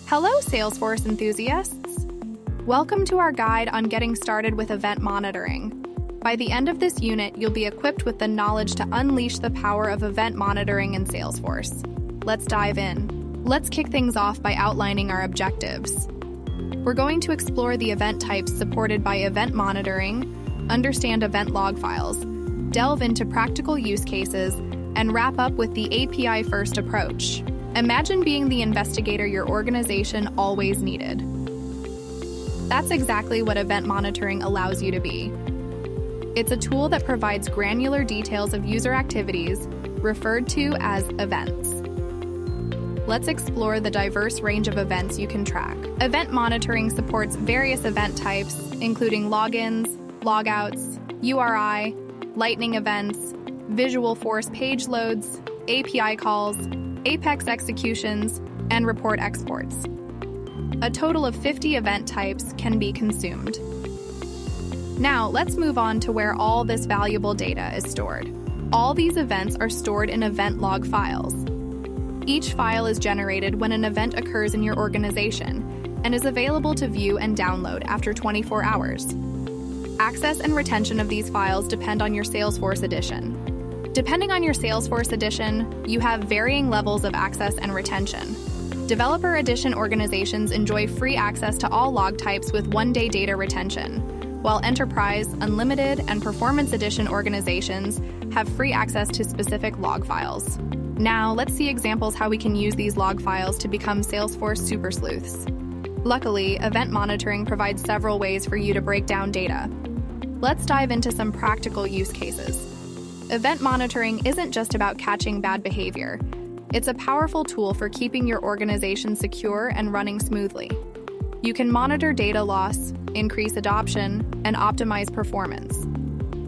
Hello, Salesforce enthusiasts! Welcome to our guide on getting started with event monitoring. By the end of this unit, you'll be equipped with the knowledge to unleash the power of event monitoring in Salesforce. Let's dive in. Let's kick things off by outlining our objectives. We're going to explore the event types supported by event monitoring, understand event log files, delve into practical use cases, and wrap up with the API-first approach. Imagine being the investigator your organization always needed. That's exactly what event monitoring allows you to be. It's a tool that provides granular details of user activities, referred to as events. Let's explore the diverse range of events you can track. Event monitoring supports various event types, including logins, logouts, URI, lightning events, visual force page loads, API calls, Apex executions, and report exports. A total of 50 event types can be consumed. Now, let's move on to where all this valuable data is stored. All these events are stored in event log files. Each file is generated when an event occurs in your organization and is available to view and download after 24 hours. Access and retention of these files depend on your Salesforce edition. Depending on your Salesforce edition, you have varying levels of access and retention. Developer Edition organizations enjoy free access to all log types with one-day data retention, while Enterprise, Unlimited, and Performance Edition organizations have free access to specific log files. Now, let's see examples how we can use these log files to become Salesforce super sleuths. Luckily, event monitoring provides several ways for you to break down data. Let's dive into some practical use cases. Event monitoring isn't just about catching bad behavior. It's a powerful tool for keeping your organization secure and running smoothly. You can monitor data loss, increase adoption, and optimize performance.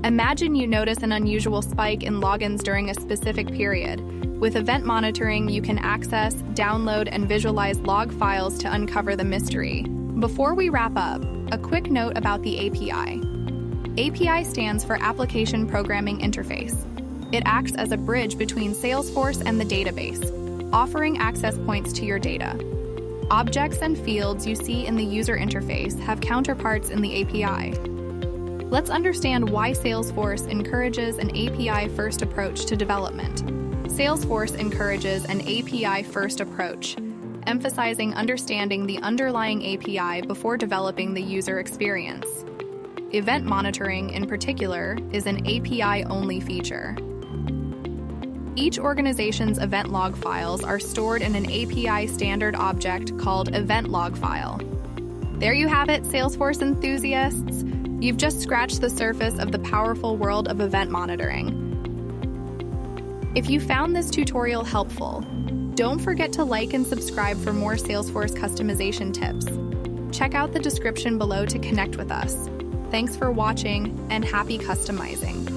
Imagine you notice an unusual spike in logins during a specific period. With event monitoring, you can access, download, and visualize log files to uncover the mystery. Before we wrap up, a quick note about the API. API stands for Application Programming Interface. It acts as a bridge between Salesforce and the database, offering access points to your data. Objects and fields you see in the user interface have counterparts in the API. Let's understand why Salesforce encourages an API-first approach to development. Salesforce encourages an API-first approach, emphasizing understanding the underlying API before developing the user experience. Event monitoring, in particular, is an API-only feature. Each organization's event log files are stored in an API standard object called event log file. There you have it, Salesforce enthusiasts. You've just scratched the surface of the powerful world of event monitoring. If you found this tutorial helpful, don't forget to like and subscribe for more Salesforce customization tips. Check out the description below to connect with us. Thanks for watching, and happy customizing.